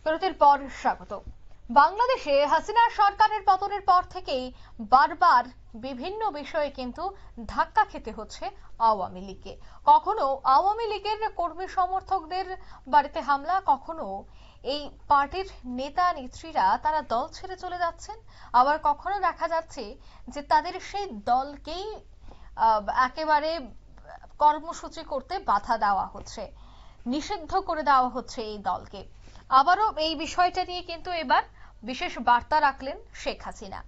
বিরতির পর স্বাগত। বাংলাদেশে হাসিনা সরকারের পতনের পর থেকেই বারবার বিভিন্ন বিষয়ে কিন্তু ধাক্কা খেতে হচ্ছে আওয়ামী লীগকে। কখনো আওয়ামী লীগের কর্মী সমর্থকদের বাড়িতে হামলা, কখনো এই পার্টির নেতা নেত্রীরা তারা দল ছেড়ে চলে যাচ্ছেন, আবার কখনো দেখা যাচ্ছে যে তাদের সেই দলকেই একেবারে কর্মসূচি করতে বাধা দেওয়া হচ্ছে, নিষিদ্ধ করে দেওয়া হচ্ছে এই দলকে। আবারও এই বিষয়টা নিয়ে কিন্তু এবার বিশেষ বার্তা রাখলেন শেখ হাসিনা।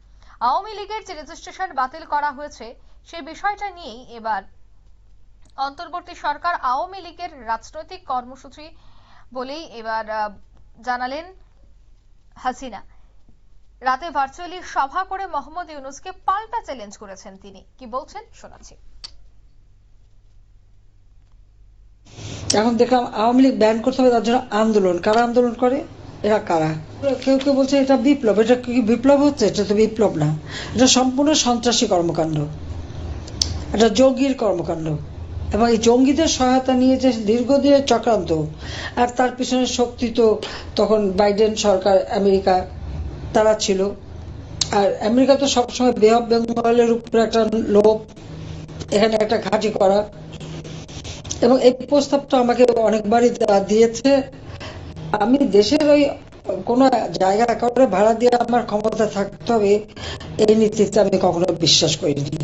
আওয়ামী লীগের যে রেজিস্ট্রেশন বাতিল করা হয়েছে সেই বিষয়টা নিয়েই এবার অন্তর্বর্তী সরকার আওয়ামী লীগের রাজনৈতিক কর্মসূচি বলেই এবার জানালেন হাসিনা। রাতে ভার্চুয়ালি সভা করে মোহাম্মদ ইউনূসকে পাল্টা চ্যালেঞ্জ করেছেন তিনি। কি বলছেন শোনাচ্ছি। এখন দেখলাম আওয়ামী লীগ ব্যান করতে হবে, তার জন্য আন্দোলন। কারা আন্দোলন করে? এরা কারা? কেউ কেউ বলছে এটা বিপ্লব। এটা কি বিপ্লব হচ্ছে? এটা তো বিপ্লব না, এটা সম্পূর্ণ সন্ত্রাসী কর্মকাণ্ড, এটা জঙ্গির কর্মকাণ্ড। এবং এই জঙ্গিদের সহায়তা নিয়ে যে দীর্ঘদিনের চক্রান্ত, আর তার পিছনে শক্তি তো তখন বাইডেন সরকার, আমেরিকা, তারা ছিল। আর আমেরিকা তো সবসময় বে অফ বেঙ্গলের উপরে একটা লোভ, এখানে একটা ঘাঁটি করা। এবং এই প্রস্তাবটা আমাকে অনেকবারই দিয়েছে। আমি দেশের ওই কোনো জায়গা একেবারে ভাড়া দিয়ে আমার ক্ষমতা থাকতে হবে, এই নীতিতে আমি কখনো বিশ্বাস করিনি।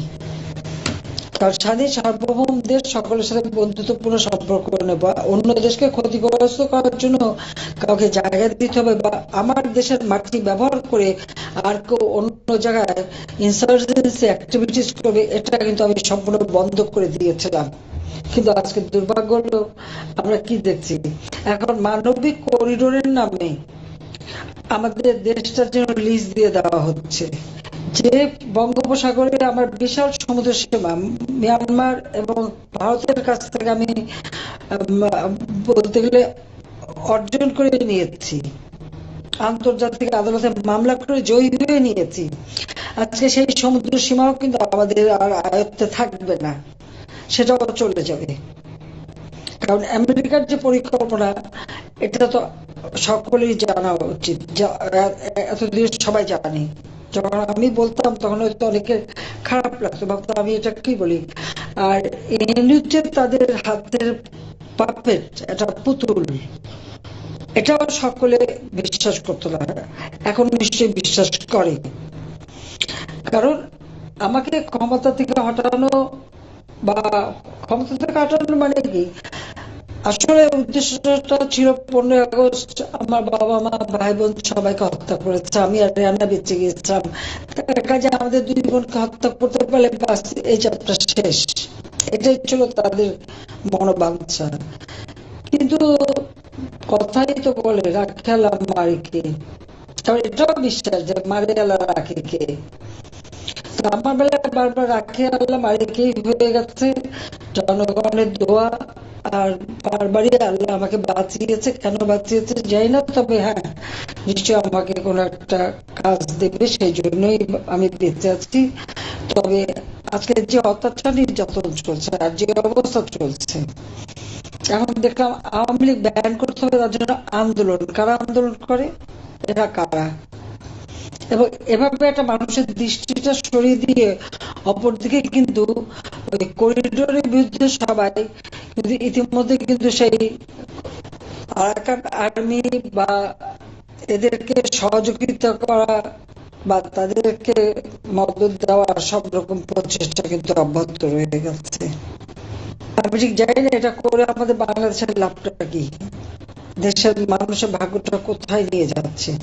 কারণ স্বাধীন সার্বভৌম দেশ সকলের সাথে বন্ধুত্বপূর্ণ সম্পর্ক নেব, অন্য দেশকে ক্ষতিগ্রস্ত করার জন্য কাউকে জায়গা দিতে হবে, বা আমার দেশের মাটি ব্যবহার করে আর কেউ অন্য জায়গায় ইনসার্জেন্সি অ্যাক্টিভিটিস করবে, এটা কিন্তু আমি সম্পূর্ণ বন্ধ করে দিয়েছিলাম। কিন্তু আজকে দুর্ভাগ্য হলো আমরা কি দেখছি, এখন মানবিক করিডোরের নামে আমাদের দেশটার জন্য লিজ দিয়ে দেওয়া হচ্ছে। যে বঙ্গোপসাগরে আমার বিশাল সমুদ্র সীমা, মিয়ানমার এবং ভারতের কাছ থেকে আমি বলতে গেলে অর্জন করে নিয়েছি, আন্তর্জাতিক আদালতে মামলা করে জয়ী হয়ে নিয়েছি। আজকে সেই সমুদ্র সীমাও কিন্তু আমাদের আর আয়ত্তে থাকবে না, সেটাও চলে যাবে। কারণ আমেরিকার যে পরিকল্পনা, এটা তো সকলেই জানা উচিত, এতদিন সবাই জানে। যখন আমি বলতাম তখন হয়তো অনেকের খারাপ লাগতো, ভাবতাম আমি এটা কি বলি। আর এমনিতে তাদের হাতের পাপেট, এটা পুতুল, এটাও সকলে বিশ্বাস করতো না, এখন নিশ্চয়ই বিশ্বাস করে। কারণ আমাকে ক্ষমতা থেকে হটানো, বা ক্ষমতা থেকে হটানো মানে কি, আসলে উদ্দেশ্যটা ছিল 15 আগস্ট আমার বাবা মা ভাই বোন সবাইকে হত্যা করেছে, আমি আর রেহানা বেঁচে গিয়েছিলাম। কাজে আমাদের দুই বোনকে হত্যা করতে পারলে বাস, এই চ্যাপ্টার শেষ। এটাই ছিল তাদের মনোবাঞ্ছা। কিন্তু কথাই তো বলে রাখে আল্লাহ মারে কে, কারণ এটাও বিশ্বাস যে মারে আল্লাহ রাখে কে। আমার বেলায় বারবার রাখে আল্লাহ মারে কে হয়ে গেছে, জনগণের দোয়া, আর বারবারই আল্লাহ আমাকে বাঁচিয়েছে। কেন বাঁচিয়েছে যাই না, তবে হ্যাঁ নিশ্চয় আমাকে কোনো একটা কাজ দেবে, সেই জন্যই আমি বেঁচে আছি। তবে আজকে যে অত্যাচার নির্যাতন চলছে আর যে অবস্থা চলছে, এখন দেখলাম আওয়ামী লীগ ব্যান করতে হবে, তার জন্য আন্দোলন। কারা আন্দোলন করে? এরা কারা? এবং এভাবে একটা মানুষের দৃষ্টিটা সরিয়ে দিয়ে অপরদিকে কিন্তু ওই করিডোরের বিরুদ্ধে সবাই কিন্তু ইতিমধ্যে কিন্তু সেই আরাকান আর্মি বা এদেরকে সহযোগিতা করা বা তাদেরকে মদত দেওয়া সব রকম প্রচেষ্টা কিন্তু অব্যাহত রয়ে গেছে। আমি ঠিক জানি না এটা করে আমাদের বাংলাদেশের লাভটা কি, দেশের মানুষের ভাগ্যটা কোথায় নিয়ে যাচ্ছে।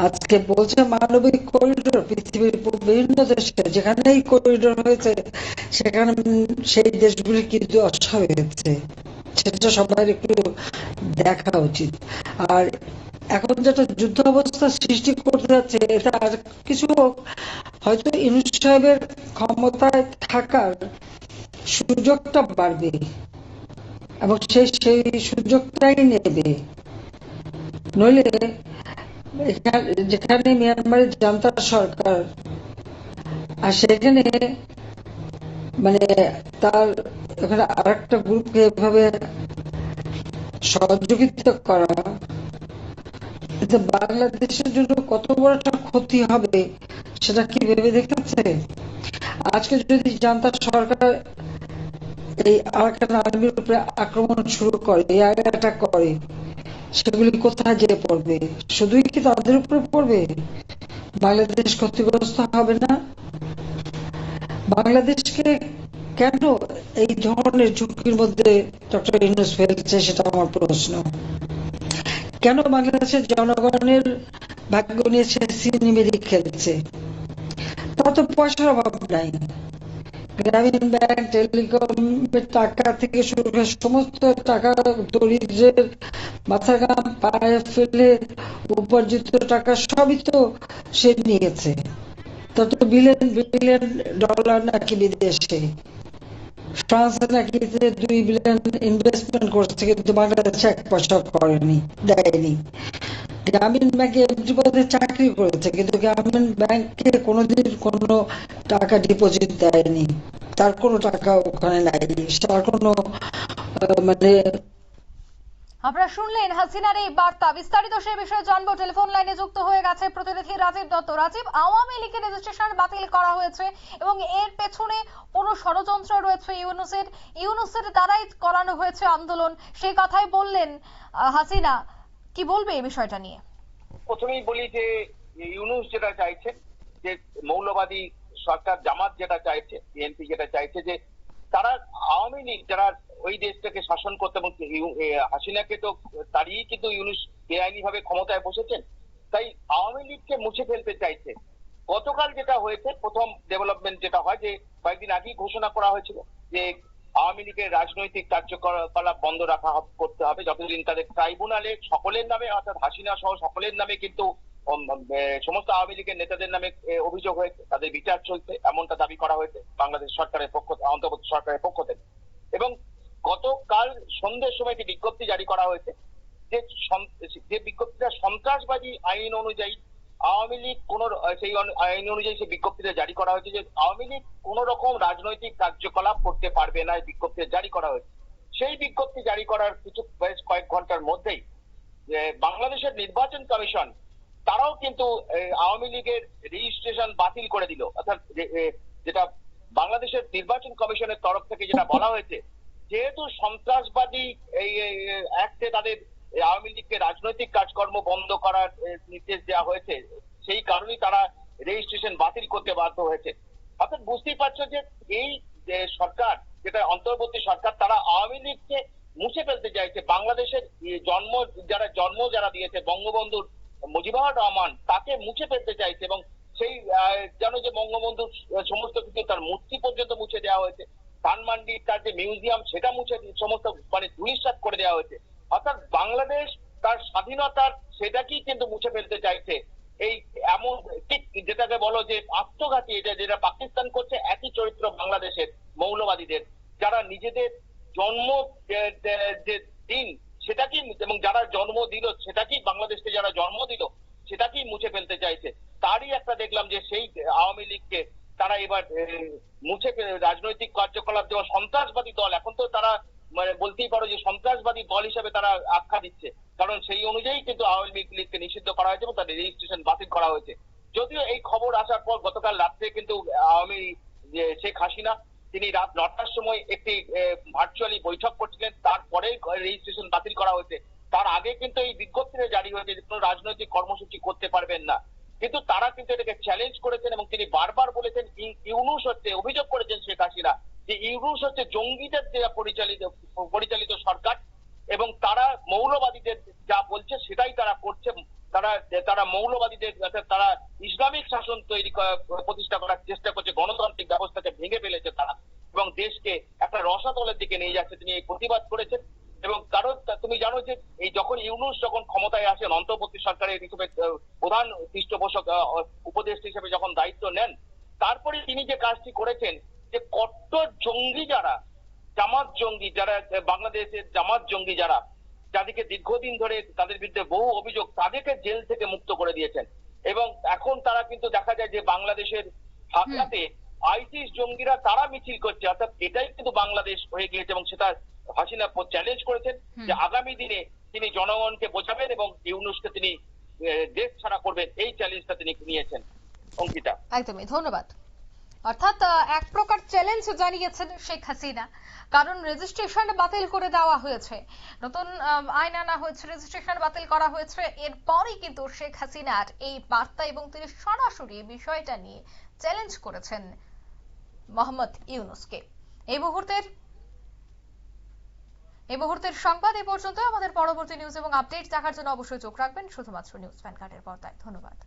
আজকে বলছে মানবিক করিডোর, পৃথিবীর বিভিন্ন দেশে যেখানেই করিডোর হয়েছে সেখানে সেই দেশগুলি কিন্তু অসহায় হয়েছে, সেটা সবাই একটু দেখা উচিত। আর এখন যেটা যুদ্ধ অবস্থা সৃষ্টি করতে যাচ্ছে, এটা আর কিছু হোক, হয়তো ইউনূস সাহেবের ক্ষমতায় থাকার সুযোগটা বাড়বে এবং সেই সুযোগটাই নেবে। নইলে যেখানে মিয়ানমারের জান্তার সরকার, আর সেখানে মানে তার ওখানে আর একটা গ্রুপকে এভাবে সহযোগিতা করা, এতে বাংলাদেশের জন্য কত বড় একটা ক্ষতি হবে সেটা কি ভেবে দেখেছে? আজকে যদি জান্তা সরকার এই আরাকান আর্মির উপরে আক্রমণ শুরু করে, এয়ার অ্যাটাক করে, সেগুলি কোথায় যেয়ে পড়বে? শুধুই কি তাদের উপরে পড়বে? বাংলাদেশ ক্ষতিগ্রস্ত হবে না? বাংলাদেশকে কেন এই ধরনের ঝুঁকির মধ্যে ডক্টর ইউনূস ফেলছে সেটা আমার প্রশ্ন। কেন বাংলাদেশের জনগণের ভাগ্য নিয়ে সে সিনেমিনি খেলছে? তার তো পয়সার অভাব নাই। গ্রামীণ ব্যাংক, টেলিকমের টাকা থেকে শুরু করে সমস্ত টাকা দরিদ্রের মাথার ঘাম পায়ে ফেলে উপার্জিত টাকা সবই তো সে নিয়েছে। তার তো বিলিয়ন বিলিয়ন ডলার নাকি বিদেশে, ফ্রান্সে নাকি 2 বিলিয়ন ইনভেস্টমেন্ট করছে, কিন্তু বাংলাদেশে 1 পয়সা করেনি, দেয়নি। গ্রামীণ ব্যাংকে এমডি পদে চাকরি করেছে, কিন্তু গ্রামীণ ব্যাংকে কোনোদিন কোনো টাকা ডিপোজিট দেয়নি। তার কোনো টাকা ওখানে নাই, তার কোনো মানে আপনারা শুনলেন হাসিনার এই বার্তা। বিস্তারিত সে বিষয়ে জানবো। টেলিফোন লাইনে যুক্ত হয়ে গেছে প্রতিনিধি রাজীব দত্ত। রাজীব, আওয়ামী লীগের রেজিস্ট্রেশন বাতিল করা হয়েছে এবং এর পেছনে কোনো ষড়যন্ত্র রয়েছে ইউনূসের দ্বারাই করানো হয়েছে আন্দোলন, সেই কথাই বললেন হাসিনা। কি বলবে এই বিষয়টা নিয়ে? প্রথমেই বলি যে ইউনূস যেটা চাইছে, যে মৌলবাদী সরকার জামাত যেটা চাইছে, বিএনপি যেটা চাইছে, যে তারা আওয়ামী লীগ যারা ওই দেশটাকে শাসন করতে, এবং হাসিনাকে তো তাড়িয়ে কিন্তু ইউনূস বেআইনি ভাবে ক্ষমতায় বসেছেন, তাই আওয়ামী লীগকে মুছে ফেলতে চাইছে। গতকাল যেটা হয়েছে, প্রথম ডেভেলপমেন্ট যেটা হয়, যে কয়েকদিন আগেই ঘোষণা করা হয়েছিল যে আওয়ামী লীগের রাজনৈতিক কার্যকলাপ বন্ধ করতে হবে যতদিন তাদের ট্রাইব্যুনালে সকলের নামে, অর্থাৎ হাসিনা সহ সকলের নামে কিন্তু সমস্ত আওয়ামী লীগের নেতাদের নামে অভিযোগ হয়েছে, তাদের বিচার চলছে, এমনটা দাবি করা হয়েছে বাংলাদেশ সরকারের পক্ষ, অন্তর্বর্তী সরকারের পক্ষ থেকে। এবং গতকাল সন্ধ্যের সময় একটি বিজ্ঞপ্তি জারি করা হয়েছে, যে বিজ্ঞপ্তিটা সন্ত্রাসবাদী আইন অনুযায়ী আওয়ামী লীগ সেই আইন অনুযায়ী সেই বিজ্ঞপ্তিটা জারি করা হয়েছে, যে আওয়ামী লীগ কোন রকম রাজনৈতিক কার্যকলাপ করতে পারবে না, এই বিজ্ঞপ্তি জারি করা হয়েছে। সেই বিজ্ঞপ্তি জারি করার বেশ কয়েক ঘন্টার মধ্যেই বাংলাদেশের নির্বাচন কমিশন তারাও কিন্তু আওয়ামী লীগের রেজিস্ট্রেশন বাতিল করে দিল। অর্থাৎ যেটা বাংলাদেশের নির্বাচন কমিশনের তরফ থেকে যেটা বলা হয়েছে, যেহেতু সন্ত্রাসবাদী এই অ্যাক্টে তাদের আওয়ামী লীগকে রাজনৈতিক কাজকর্ম বন্ধ করার নির্দেশ দেওয়া হয়েছে, সেই কারণেই তারা রেজিস্ট্রেশন বাতিল করতে বাধ্য হয়েছে। অর্থাৎ বুঝতেই পারছো যে এই সরকার, যেটা অন্তর্বর্তী সরকার, তারা আওয়ামী লীগকে মুছে ফেলতে চাইছে। বাংলাদেশের জন্ম যারা দিয়েছে বঙ্গবন্ধুর মুজিবুর রহমান, তাকে মুছে ফেলতে চাইছে, এবং সেই জানো যে বঙ্গবন্ধুর সমস্ত কিছু, তার মূর্তি পর্যন্ত মুছে দেওয়া হয়েছে, ধানমান্ডির তার যে মিউজিয়াম সেটা মুছে সমস্ত ধূলিসাৎ করে দেওয়া হয়েছে। অর্থাৎ বাংলাদেশ তার স্বাধীনতার সেটাকেই কিন্তু মুছে ফেলতে চাইছে। এই এমন ঠিক যেটাকে বলো যে আত্মঘাতী, যেটা পাকিস্তান করছে, একই চরিত্র বাংলাদেশের মৌলবাদীদের, যারা নিজেদের জন্ম যে দিন সেটাকেই, এবং যারা জন্ম দিল সেটাকেই, বাংলাদেশকে যারা জন্ম দিল সেটাকেই মুছে ফেলতে চাইছে। তারই একটা দেখলাম যে সেই আওয়ামী লীগকে তারা এবার মুছে রাজনৈতিক কার্যকলাপ দেওয়া সন্ত্রাসবাদী দল, এখন তো তারা বলতেই পারো যে সন্ত্রাসবাদী দল হিসেবে তারা আখ্যা দিচ্ছে, কারণ সেই অনুযায়ী কিন্তু আওয়ামী লীগকে নিষিদ্ধ করা হয়েছে এবং তাদের রেজিস্ট্রেশন বাতিল করা হয়েছে। যদিও এই খবর আসার পর গতকাল রাত্রে কিন্তু আওয়ামী শেখ হাসিনা তিনি রাত 9টার সময় একটি ভার্চুয়ালি বৈঠক করছিলেন, তারপরে রেজিস্ট্রেশন বাতিল করা হয়েছে। তার আগে কিন্তু এই বিজ্ঞপ্তিটা জারি হয়েছে যে কোনো রাজনৈতিক কর্মসূচি করতে পারবেন না, কিন্তু তারা কিন্তু এটাকে চ্যালেঞ্জ করেছেন এবং তিনি বারবার বলেছেন ইউনূস হচ্ছে, অভিযোগ করেছেন শেখ হাসিনা যে ইউনূস হচ্ছে জঙ্গিদের দ্বারা পরিচালিত সরকার, এবং তারা মৌলবাদীদের যা বলছে সেটাই তারা করছে। তারা মৌলবাদীদের, তারা ইসলামিক শাসন প্রতিষ্ঠা করার চেষ্টা করছে, গণতান্ত্রিক ব্যবস্থাকে ভেঙে ফেলেছে তারা, এবং দেশকে একটা রসাতলের দিকে নিয়ে যাচ্ছে। তিনি এই প্রতিবাদ করেছেন। এবং কারণ তুমি জানো যে এই যখন ইউনূস যখন ক্ষমতায় আসেন, অন্তর্বর্তী সরকারের হিসেবে প্রধান পৃষ্ঠপোষক উপদেষ্টা হিসেবে যখন দায়িত্ব নেন, তারপরে তিনি যে কাজটি করেছেন, যে কট্টর জঙ্গি যারা, জামাত জঙ্গি যারা, বাংলাদেশের জামাত জঙ্গি যারা, যাদেরকে দীর্ঘদিন ধরে তাদের বিরুদ্ধে বহু অভিযোগ, তাদেরকে জেল থেকে মুক্ত করে দিয়েছেন। এবং এখন তারা কিন্তু দেখা যায় যে বাংলাদেশের ঢাকাতে আইসিস জঙ্গিরা তারা মিছিল করছে। অর্থাৎ এটাই কিন্তু বাংলাদেশ হয়ে গিয়েছে, এবং সেটা হাসিনা চ্যালেঞ্জ করেছেন যে আগামী দিনে তিনি জনগণকে বোঝাবেন এবং ইউনূসকে তিনি দেশ ছাড়া করবেন, এই চ্যালেঞ্জটা তিনি নিয়েছেন। অঙ্কিতা, একদমই ধন্যবাদ। অর্থাৎ এক প্রকার চ্যালেঞ্জ জানিয়েছেন শেখ হাসিনা, কারণ রেজিস্ট্রেশন বাতিল করে দেওয়া হয়েছে, নতুন আইন আনা হয়েছে, রেজিস্ট্রেশন বাতিল করা হয়েছে। এরপরই কিন্তু শেখ হাসিনার এই বার্তা এবং তিনি সরাসরি বিষয়টা নিয়ে চ্যালেঞ্জ করেছেন মোহাম্মদ ইউনূসকে। এই মুহূর্তের সংবাদ এ পর্যন্ত। আমাদের পরবর্তী নিউজ এবং আপডেট দেখার জন্য অবশ্যই চোখ রাখবেন শুধুমাত্র নিউজ ভ্যানগার্ডের পর্দায়। ধন্যবাদ।